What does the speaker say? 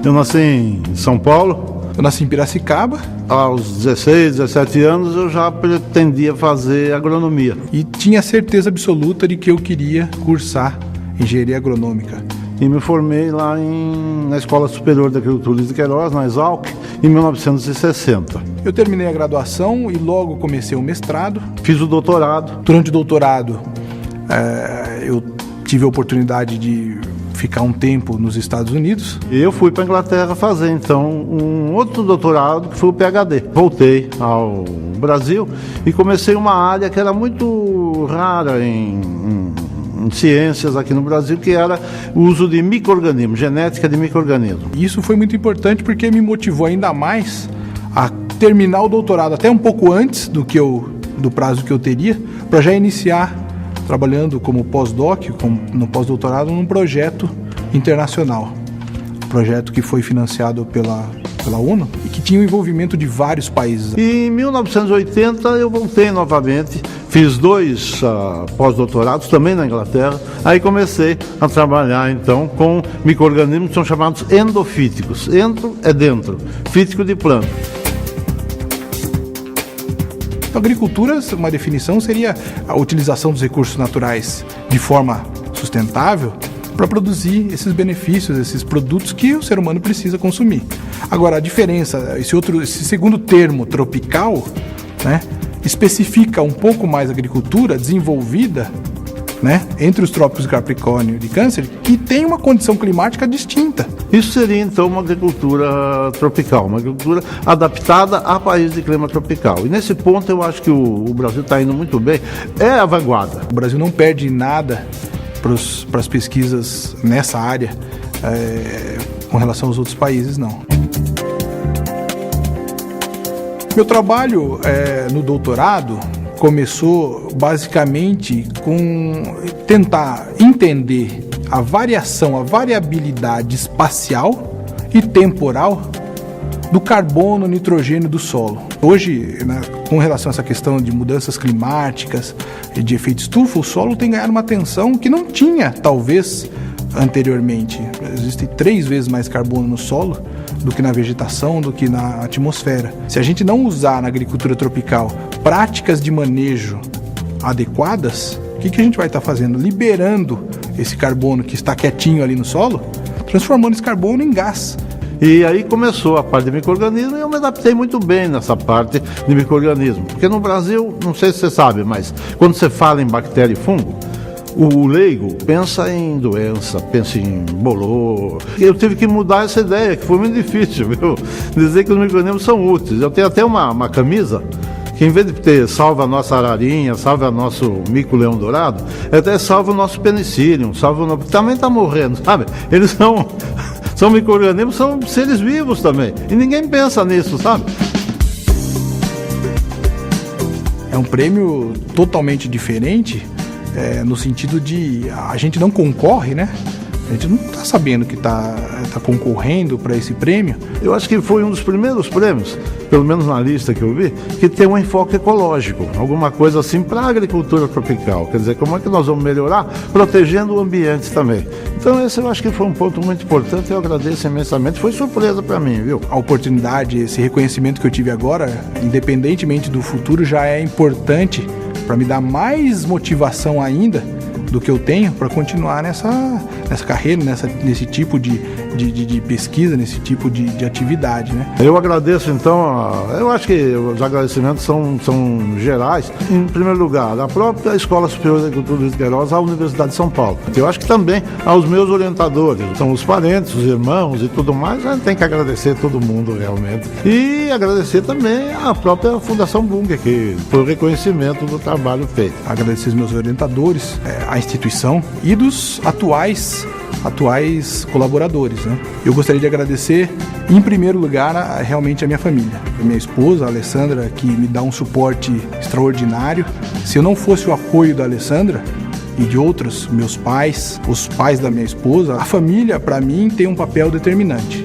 Eu nasci em São Paulo. Eu nasci em Piracicaba. Aos 16, 17 anos eu já pretendia fazer agronomia. E tinha certeza absoluta de que eu queria cursar engenharia agronômica. E me formei lá na Escola Superior de Agricultura de Queiroz, na Exalc, em 1960. Eu terminei a graduação e logo comecei o mestrado. Fiz o doutorado. Durante o doutorado, eu tive a oportunidade de ficar um tempo nos Estados Unidos. E eu fui para a Inglaterra fazer, então, um outro doutorado, que foi o PhD. Voltei ao Brasil e comecei uma área que era muito rara em ciências aqui no Brasil, que era o uso de micro-organismos, genética de micro-organismos. Isso foi muito importante porque me motivou ainda mais a terminar o doutorado até um pouco antes do prazo que eu teria, para já iniciar trabalhando como pós-doc, no pós-doutorado, num projeto internacional. Um projeto que foi financiado pela ONU e que tinha o envolvimento de vários países. E em 1980 eu voltei novamente, fiz 2 pós-doutorados também na Inglaterra, aí comecei a trabalhar então com micro-organismos que são chamados endofíticos. Endo é dentro, fítico de planta. Então, agricultura, uma definição seria a utilização dos recursos naturais de forma sustentável para produzir esses benefícios, esses produtos que o ser humano precisa consumir. Agora, a diferença, esse segundo termo, tropical, né, especifica um pouco mais a agricultura desenvolvida, né, entre os trópicos de Capricórnio e de Câncer, que tem uma condição climática distinta. Isso seria então uma agricultura tropical, uma agricultura adaptada a países de clima tropical. E nesse ponto eu acho que o Brasil está indo muito bem, é a vanguarda. O Brasil não perde nada para as pesquisas nessa área com relação aos outros países, não. Meu trabalho no doutorado começou basicamente com tentar entender a variação, a variabilidade espacial e temporal do carbono, nitrogênio do solo. Hoje, com relação a essa questão de mudanças climáticas e de efeito estufa, o solo tem ganhado uma atenção que não tinha, talvez, anteriormente. Existe 3 vezes mais carbono no solo do que na vegetação, do que na atmosfera. Se a gente não usar na agricultura tropical práticas de manejo adequadas, o que a gente vai estar fazendo? Liberando esse carbono que está quietinho ali no solo, transformando esse carbono em gás. E aí começou a parte de micro-organismo e eu me adaptei muito bem nessa parte de micro-organismo. Porque no Brasil, não sei se você sabe, mas quando você fala em bactéria e fungo, o leigo pensa em doença, pensa em bolor. Eu tive que mudar essa ideia, que foi muito difícil, viu? Dizer que os micro-organismos são úteis. Eu tenho até uma camisa que, em vez de ter salva a nossa ararinha, salva nosso mico-leão dourado, até salva o nosso penicillium, também está morrendo, sabe? Eles são micro-organismos, são seres vivos também. E ninguém pensa nisso, sabe? É um prêmio totalmente diferente, no sentido de a gente não concorre, né? A gente não está sabendo que está concorrendo para esse prêmio. Eu acho que foi um dos primeiros prêmios, pelo menos na lista que eu vi, que tem um enfoque ecológico, alguma coisa assim para a agricultura tropical. Quer dizer, como é que nós vamos melhorar protegendo o ambiente também. Então esse eu acho que foi um ponto muito importante e eu agradeço imensamente. Foi surpresa para mim, viu? A oportunidade, esse reconhecimento que eu tive agora, independentemente do futuro, já é importante para me dar mais motivação ainda do que eu tenho para continuar nessa carreira, nesse tipo de pesquisa, nesse tipo de atividade, né? Eu agradeço, então, eu acho que os agradecimentos são gerais. Em primeiro lugar, a própria Escola Superior de Agricultura de Queiroz, à Universidade de São Paulo. Eu acho que também aos meus orientadores, são os parentes, os irmãos e tudo mais, a gente tem que agradecer todo mundo realmente. E agradecer também à própria Fundação Bunge, que foi o reconhecimento do trabalho feito. Agradecer os meus orientadores, a instituição e dos atuais colaboradores, né? Eu gostaria de agradecer, em primeiro lugar, realmente a minha família. A minha esposa, a Alessandra, que me dá um suporte extraordinário. Se eu não fosse o apoio da Alessandra e de outros, meus pais, os pais da minha esposa, a família, para mim, tem um papel determinante.